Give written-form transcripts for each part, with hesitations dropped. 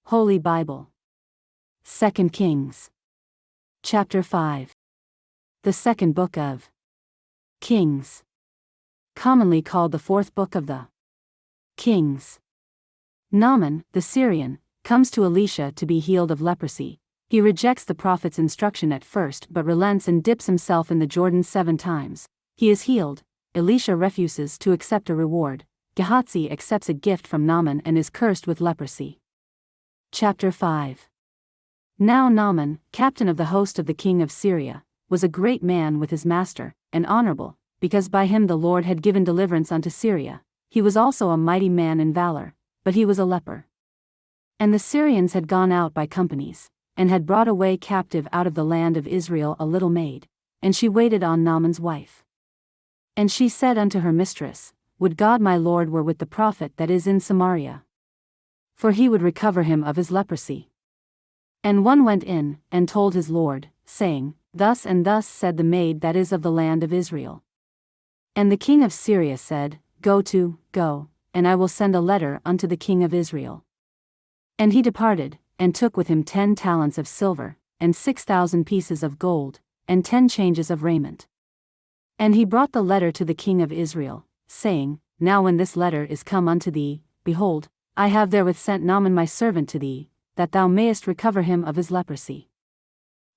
Holy Bible. 2 Kings. Chapter 5. The second book of Kings. Commonly called the fourth book of the Kings. Naaman, the Syrian, comes to Elisha to be healed of leprosy. He rejects the prophet's instruction at first but relents and dips himself in the Jordan 7 times. He is healed. Elisha refuses to accept a reward. Gehazi accepts a gift from Naaman and is cursed with leprosy. Chapter 5. Now Naaman, captain of the host of the king of Syria, was a great man with his master, and honorable, because by him the Lord had given deliverance unto Syria. He was also a mighty man in valor, but he was a leper. And the Syrians had gone out by companies, and had brought away captive out of the land of Israel a little maid, and she waited on Naaman's wife. And she said unto her mistress, Would God my Lord were with the prophet that is in Samaria, for he would recover him of his leprosy. And one went in, and told his lord, saying, Thus and thus said the maid that is of the land of Israel. And the king of Syria said, Go, and I will send a letter unto the king of Israel. And he departed, and took with him 10 talents of silver, and 6,000 pieces of gold, and 10 changes of raiment. And he brought the letter to the king of Israel, saying, Now when this letter is come unto thee, behold, I have therewith sent Naaman my servant to thee, that thou mayest recover him of his leprosy.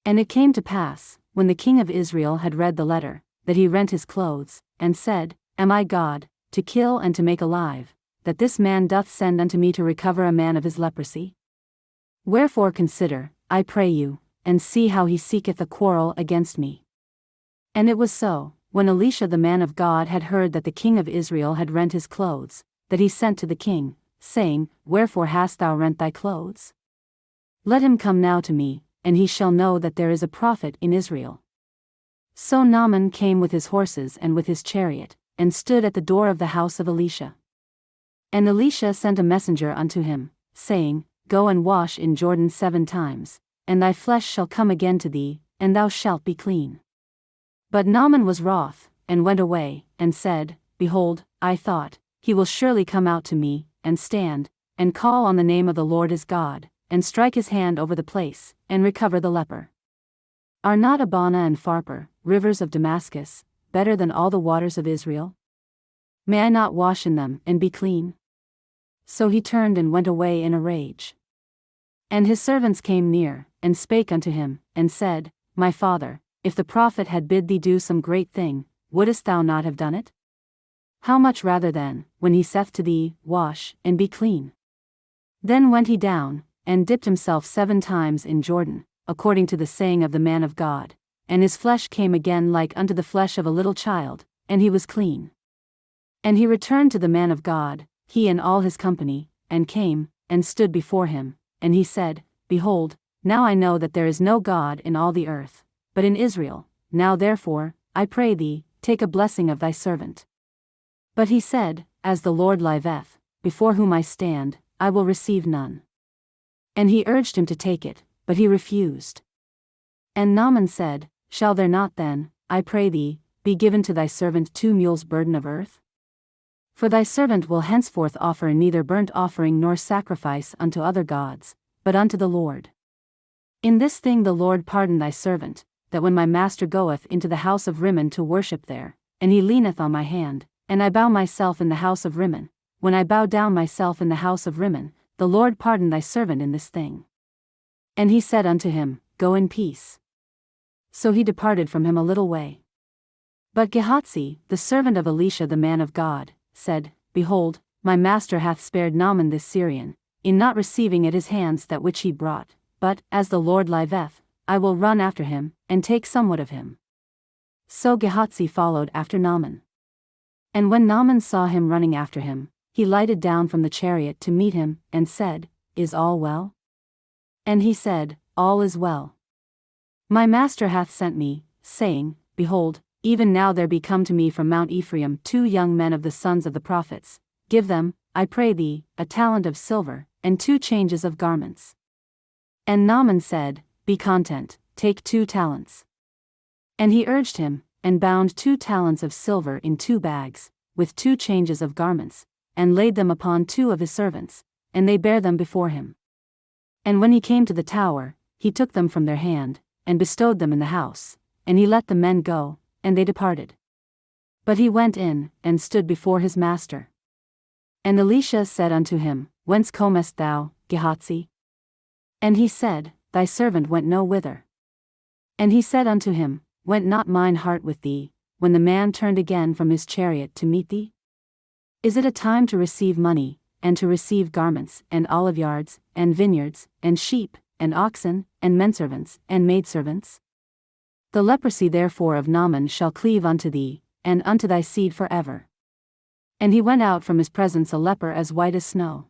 And it came to pass, when the king of Israel had read the letter, that he rent his clothes, and said, Am I God, to kill and to make alive, that this man doth send unto me to recover a man of his leprosy? Wherefore consider, I pray you, and see how he seeketh a quarrel against me. And it was so, when Elisha the man of God had heard that the king of Israel had rent his clothes, that he sent to the king, saying, Wherefore hast thou rent thy clothes? Let him come now to me, and he shall know that there is a prophet in Israel. So Naaman came with his horses and with his chariot, and stood at the door of the house of Elisha. And Elisha sent a messenger unto him, saying, Go and wash in Jordan 7 times, and thy flesh shall come again to thee, and thou shalt be clean. But Naaman was wroth, and went away, and said, Behold, I thought, he will surely come out to me, and stand, and call on the name of the Lord his God, and strike his hand over the place, and recover the leper. Are not Abana and Pharpar, rivers of Damascus, better than all the waters of Israel? May I not wash in them, and be clean? So he turned and went away in a rage. And his servants came near, and spake unto him, and said, My father, if the prophet had bid thee do some great thing, wouldest thou not have done it? How much rather then, when he saith to thee, Wash, and be clean? Then went he down, and dipped himself 7 times in Jordan, according to the saying of the man of God, and his flesh came again like unto the flesh of a little child, and he was clean. And he returned to the man of God, he and all his company, and came, and stood before him, and he said, Behold, now I know that there is no God in all the earth, but in Israel. Now therefore, I pray thee, take a blessing of thy servant. But he said, As the Lord liveth, before whom I stand, I will receive none. And he urged him to take it, but he refused. And Naaman said, Shall there not then, I pray thee, be given to thy servant 2 mules burden of earth? For thy servant will henceforth offer neither burnt offering nor sacrifice unto other gods, but unto the Lord. In this thing the Lord pardon thy servant, that when my master goeth into the house of Rimmon to worship there, and he leaneth on my hand, and I bow myself in the house of Rimmon, when I bow down myself in the house of Rimmon, the Lord pardon thy servant in this thing. And he said unto him, Go in peace. So he departed from him a little way. But Gehazi, the servant of Elisha the man of God, said, Behold, my master hath spared Naaman this Syrian, in not receiving at his hands that which he brought, but, as the Lord liveth, I will run after him, and take somewhat of him. So Gehazi followed after Naaman. And when Naaman saw him running after him, he lighted down from the chariot to meet him, and said, Is all well? And he said, All is well. My master hath sent me, saying, Behold, even now there be come to me from Mount Ephraim 2 young men of the sons of the prophets. Give them, I pray thee, a talent of silver, and 2 changes of garments. And Naaman said, Be content, take 2 talents. And he urged him, and bound 2 talents of silver in 2 bags, with 2 changes of garments, and laid them upon 2 of his servants, and they bare them before him. And when he came to the tower, he took them from their hand, and bestowed them in the house, and he let the men go, and they departed. But he went in, and stood before his master. And Elisha said unto him, Whence comest thou, Gehazi? And he said, Thy servant went no whither. And he said unto him, Went not mine heart with thee, when the man turned again from his chariot to meet thee? Is it a time to receive money, and to receive garments, and oliveyards, and vineyards, and sheep, and oxen, and menservants, and maidservants? The leprosy therefore of Naaman shall cleave unto thee, and unto thy seed forever. And he went out from his presence a leper as white as snow.